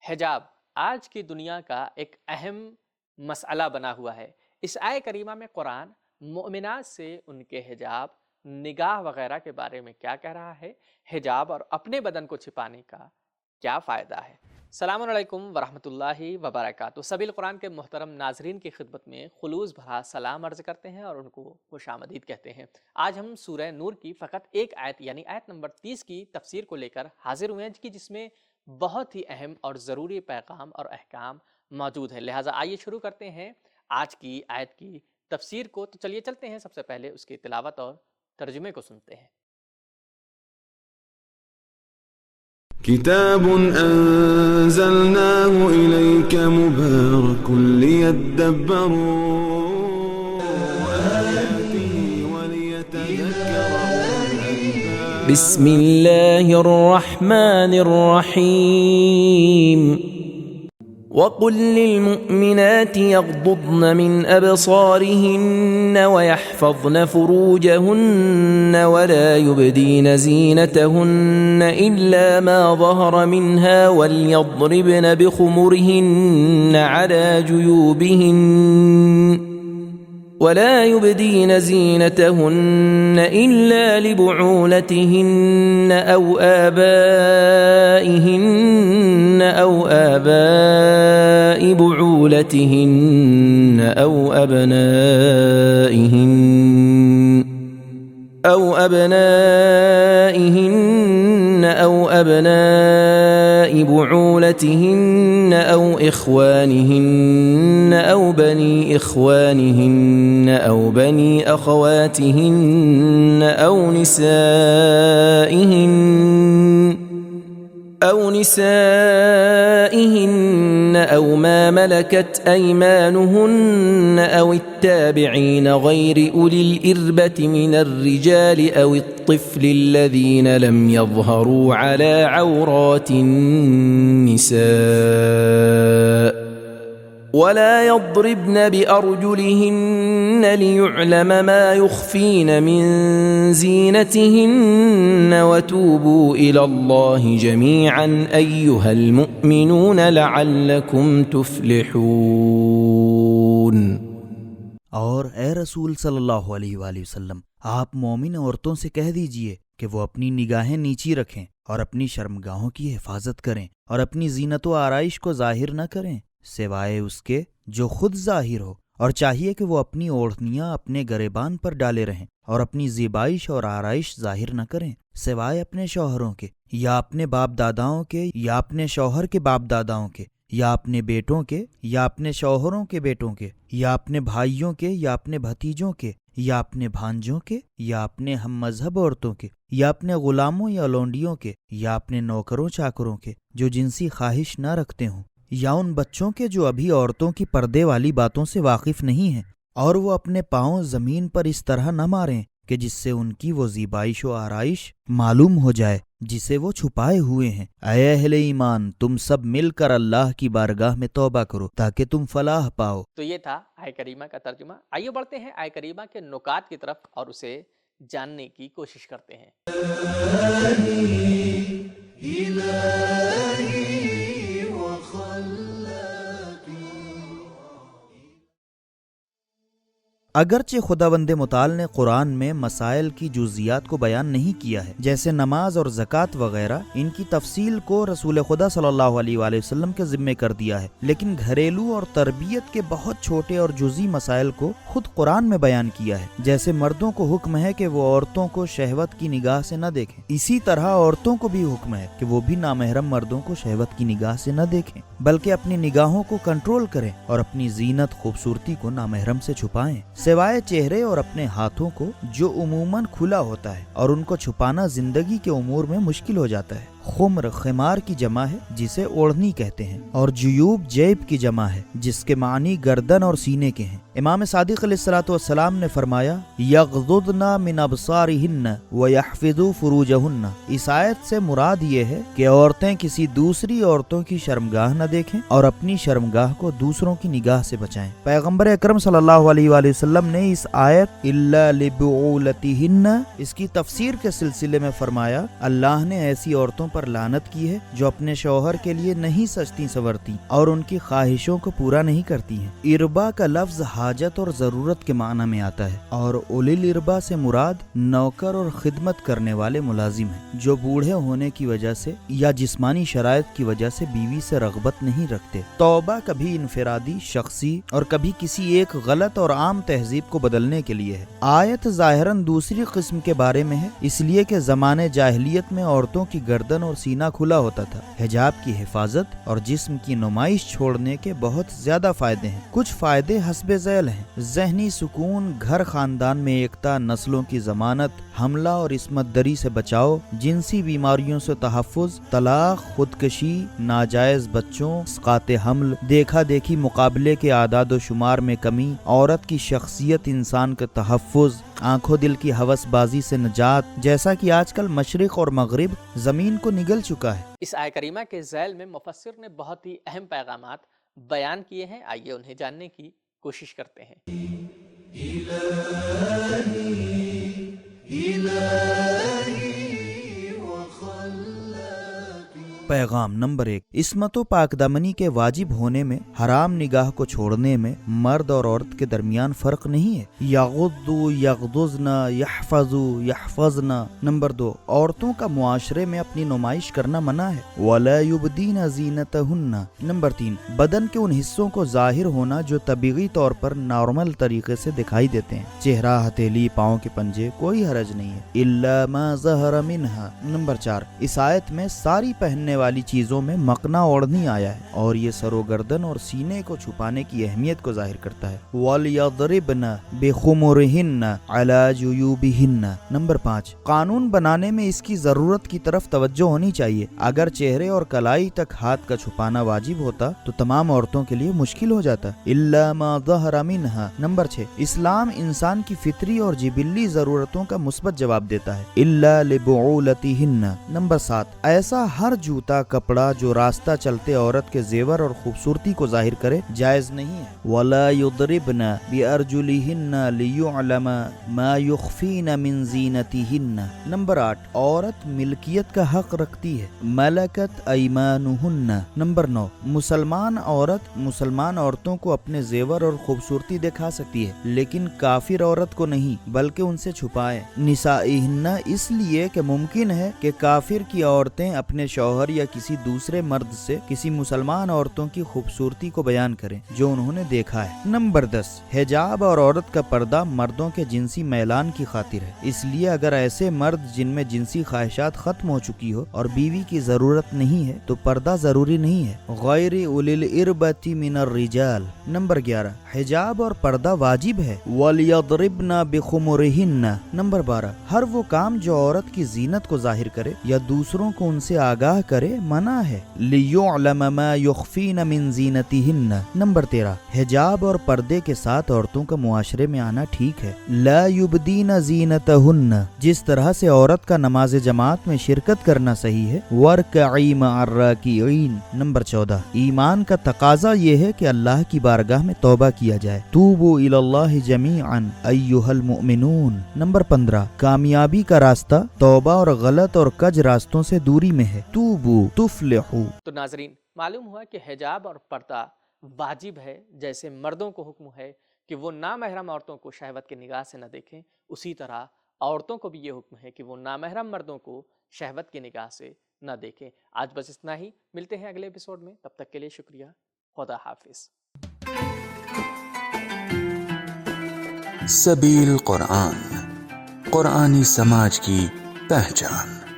حجاب آج کی دنیا کا ایک اہم مسئلہ بنا ہوا ہے۔ اس آیہ کریمہ میں قرآن مومنات سے ان کے حجاب، نگاہ وغیرہ کے بارے میں کیا کہہ رہا ہے، حجاب اور اپنے بدن کو چھپانے کا کیا فائدہ ہے۔ السلام علیکم ورحمۃ اللہ وبرکاتہ۔ سبیل قرآن کے محترم ناظرین کی خدمت میں خلوص بھرا سلام عرض کرتے ہیں اور ان کو خوش آمدید کہتے ہیں۔ آج ہم سورہ نور کی فقط ایک آیت یعنی آیت نمبر 30 کی تفسیر کو لے کر حاضر ہوئے ہیں جس میں بہت ہی اہم اور ضروری پیغام اور احکام موجود ہے۔ لہٰذا آئیے شروع کرتے ہیں آج کی آیت کی تفسیر کو۔ تو چلیے چلتے ہیں، سب سے پہلے اس کی تلاوت اور ترجمے کو سنتے ہیں۔ كتاب أنزلناه إليك مبارك ليدبروا آياته وليتذكر أولو الألباب بسم الله الرحمن الرحيم وقل للمؤمنات يغضضن من أبصارهن ويحفظن فروجهن ولا يبدين زينتهن إلا ما ظهر منها وليضربن بخمرهن على جيوبهن ولا يبدين زينتهن إلا لبعولتهن أو آبائهن أو آباء بعولتهن أو أبنائهن أو بعولتهن أو إخوانهن أو بني إخوانهن أو بني أخواتهن أو نسائهن أو ما ملكت أيمانهن أو التابعين غير أولي الإربة من الرجال أو الطفل الذين لم يظهروا على عورات النساء ولا يضربن بأرجلهن ليعلم ما يخفين من زينتهن وتوبوا إلى الله جميعا أيها المؤمنون لعلكم تفلحون۔ اور اے رسول صلی اللہ علیہ وآلہ وسلم، آپ مومن عورتوں سے کہہ دیجئے کہ وہ اپنی نگاہیں نیچی رکھیں اور اپنی شرمگاہوں کی حفاظت کریں اور اپنی زینت و آرائش کو ظاہر نہ کریں سوائے اس کے جو خود ظاہر ہو، اور چاہیے کہ وہ اپنی اوڑھنیاں اپنے گریبان پر ڈالے رہیں اور اپنی زیبائش اور آرائش ظاہر نہ کریں سوائے اپنے شوہروں کے یا اپنے باپ داداؤں کے یا اپنے شوہر کے باپ داداؤں کے یا اپنے بیٹوں کے یا اپنے شوہروں کے بیٹوں کے یا اپنے بھائیوں کے یا اپنے بھتیجوں کے یا اپنے بھانجوں کے یا اپنے ہم مذہب عورتوں کے یا اپنے غلاموں یا لونڈیوں کے یا اپنے نوکروں چاکروں کے جو جنسی خواہش نہ رکھتے ہوں، یا ان بچوں کے جو ابھی عورتوں کی پردے والی باتوں سے واقف نہیں ہیں، اور وہ اپنے پاؤں زمین پر اس طرح نہ ماریں کہ جس سے ان کی وہ زیبائش و آرائش معلوم ہو جائے جسے وہ چھپائے ہوئے ہیں۔ اے اہل ایمان، تم سب مل کر اللہ کی بارگاہ میں توبہ کرو تاکہ تم فلاح پاؤ۔ تو یہ تھا آیہ کریمہ کا ترجمہ۔ آئیے بڑھتے ہیں آیہ کریمہ کے نکات کی طرف اور اسے جاننے کی کوشش کرتے ہیں۔ اگرچہ خداوند متعال نے قرآن میں مسائل کی جزیات کو بیان نہیں کیا ہے، جیسے نماز اور زکوٰۃ وغیرہ، ان کی تفصیل کو رسول خدا صلی اللہ علیہ وآلہ وسلم کے ذمے کر دیا ہے، لیکن گھریلو اور تربیت کے بہت چھوٹے اور جزئی مسائل کو خود قرآن میں بیان کیا ہے۔ جیسے مردوں کو حکم ہے کہ وہ عورتوں کو شہوت کی نگاہ سے نہ دیکھیں، اسی طرح عورتوں کو بھی حکم ہے کہ وہ بھی نامحرم مردوں کو شہوت کی نگاہ سے نہ دیکھیں، بلکہ اپنی نگاہوں کو کنٹرول کریں اور اپنی زینت خوبصورتی کو نامحرم سے چھپائیں، سوائے چہرے اور اپنے ہاتھوں کو جو عموماً کھلا ہوتا ہے، اور ان کو چھپانا زندگی کے امور میں مشکل ہو جاتا ہے۔ خمر خمار کی جمع ہے جسے اوڑھنی کہتے ہیں، اور جیوب جیب کی جمع ہے جس کے معنی گردن اور سینے کے ہیں۔ امام صادق علیہ الصلوۃ والسلام نے فرمایا یغضضن من ابصارہن ویحفظوا فروجہن۔ اس آیت سے مراد یہ ہے کہ عورتیں کسی دوسری عورتوں کی شرمگاہ نہ دیکھیں اور اپنی شرمگاہ کو دوسروں کی نگاہ سے بچائیں۔ پیغمبر اکرم صلی اللہ علیہ وآلہ وسلم نے اس آیت الا لبعولتہن اس کی تفسیر کے سلسلے میں فرمایا اللہ نے ایسی عورتوں پر لعنت کی ہے جو اپنے شوہر کے لیے نہیں سجتی سنورتی اور ان کی خواہشوں کو پورا نہیں کرتی ہیں۔ اربا کا لفظ حاجت اور ضرورت کے معنی میں آتا ہے اور اولی الاربا سے مراد نوکر اور خدمت کرنے والے ملازم ہیں جو بوڑھے ہونے کی وجہ سے یا جسمانی شرائط کی وجہ سے بیوی سے رغبت نہیں رکھتے۔ توبہ کبھی انفرادی، شخصی اور کبھی کسی ایک غلط اور عام تہذیب کو بدلنے کے لیے ہے۔ آیت ظاہراً دوسری قسم کے بارے میں ہے، اس لیے کہ زمانے جاہلیت میں عورتوں کی گردن اور سینہ کھلا ہوتا تھا۔ حجاب کی حفاظت اور جسم کی نمائش چھوڑنے کے بہت زیادہ فائدے ہیں۔ کچھ فائدے حسب ذیل ہیں: ذہنی سکون، گھر خاندان میں ایکتا، نسلوں کی ضمانت، حملہ اور عصمت دری سے بچاؤ، جنسی بیماریوں سے تحفظ، طلاق، خودکشی، ناجائز بچوں، اسقاط حمل، دیکھا دیکھی مقابلے کے اعداد و شمار میں کمی، عورت کی شخصیت انسان کا تحفظ، آنکھوں دل کی ہوس بازی سے نجات، جیسا کہ آج کل مشرق اور مغرب زمین کو نگل چکا ہے۔ اس آیہ کریمہ کے ذیل میں مفسر نے بہت ہی اہم پیغامات بیان کیے ہیں، آئیے انہیں جاننے کی کوشش کرتے ہیں۔ پیغام نمبر 1، عصمت و پاک دامنی کے واجب ہونے میں حرام نگاہ کو چھوڑنے میں مرد اور عورت کے درمیان فرق نہیں ہے۔ یغضوا یغضضن یحفظوا یحفظن۔ نمبر 2، عورتوں کا معاشرے میں اپنی نمائش کرنا منع ہے۔ ولا یبدین زینتہن۔ نمبر 3، بدن کے ان حصوں کو ظاہر ہونا جو طبیعی طور پر نارمل طریقے سے دکھائی دیتے ہیں، چہرہ، ہتھیلی، پاؤں کے پنجے، کوئی حرج نہیں ہے۔ الا ما ظہر منہا۔ نمبر 4، اس آیت میں ساری پہننے والی چیزوں میں مقنا اوڑھنی آیا ہے اور یہ سر و گردن اور سینے کو چھپانے کی اہمیت کو ظاہر کرتا ہے۔ وَلْيَضْرِبْنَ بِخُمُرِهِنَّ عَلَى جُيُوبِهِنَّ۔ نمبر 5، قانون بنانے میں اس کی ضرورت کی طرف توجہ ہونی چاہیے۔ اگر چہرے اور کلائی تک ہاتھ کا چھپانا واجب ہوتا تو تمام عورتوں کے لیے مشکل ہو جاتا۔ إِلَّا مَا ظَهَرَ مِنْهَا۔ نمبر 6، اسلام انسان کی فطری اور جبلی ضرورتوں کا مثبت جواب دیتا ہے۔ إِلَّا لِبُعُولَتِهِنَّ۔ نمبر 7، ایسا ہر جوتا، کپڑا جو راستہ چلتے عورت کے زیور اور خوبصورتی کو ظاہر کرے جائز نہیں ہے۔ وَلَا يُضْرِبْنَ بِأَرْجُلِهِنَّ لِيُعْلَمَ مَا يُخْفِينَ مِنْ زِينَتِهِنَّ۔ نمبر 8، عورت ملکیت کا حق رکھتی ہے۔ مَلَكَتْ أَيْمَانُهُنَّ۔ نمبر 9، مسلمان عورت مسلمان عورتوں کو اپنے زیور اور خوبصورتی دکھا سکتی ہے لیکن کافر عورت کو نہیں، بلکہ ان سے چھپائے۔ نِسَائِهِنَّ، اس لیے کہ ممکن ہے کہ کافر کی عورتیں اپنے شوہر یا کسی دوسرے مرد سے کسی مسلمان عورتوں کی خوبصورتی کو بیان کریں جو انہوں نے دیکھا ہے۔ نمبر 10، حجاب اور عورت کا پردہ مردوں کے جنسی میلان کی خاطر ہے، اس لیے اگر ایسے مرد جن میں جنسی خواہشات ختم ہو چکی ہو اور بیوی کی ضرورت نہیں ہے تو پردہ ضروری نہیں ہے۔ غیر اولی الاربۃ من الرجال۔ نمبر 11، حجاب اور پردہ واجب ہے۔ وَلْيَضْرِبْنَ بِخُمُرِهِنَّ۔ نمبر 12، ہر وہ کام جو عورت کی زینت کو ظاہر کرے یا دوسروں کو ان سے آگاہ کرے منع ہے۔ لِيُعْلَمَ مَا يُخْفِينَ مِنْ زِينَتِهِنَّ۔ نمبر 13، حجاب اور پردے کے ساتھ عورتوں کا معاشرے میں آنا ٹھیک ہے۔ لَا يُبْدِينَ زِينَتَهُنَّ، جس طرح سے عورت کا نماز جماعت میں شرکت کرنا صحیح ہے۔ وَارْكَعِي مَعَ الرَّاكِعِينَ۔ نمبر 14، ایمان کا تقاضا یہ ہے کہ اللہ کی بارگاہ میں توبہ کیا جائے۔ توبوا الی اللہ جمیعا ایھا المؤمنون۔ نمبر 15، کامیابی کا راستہ توبہ اور غلط اور کج راستوں سے دوری میں ہے۔ توبوا تفلحوا۔ تو ناظرین، معلوم ہوا کہ حجاب اور پردہ واجب ہے، جیسے مردوں کو حکم ہے کہ وہ نامحرم عورتوں کو شہوت کی نگاہ سے نہ دیکھیں، اسی طرح عورتوں کو بھی یہ حکم ہے کہ وہ نامحرم مردوں کو شہوت کی نگاہ سے نہ دیکھیں۔ آج بس اتنا ہی، ملتے ہیں اگلے ایپیسوڈ میں، تب تک کے لیے شکریہ، خدا حافظ۔ سبیل قرآن، قرآنی سماج کی پہچان۔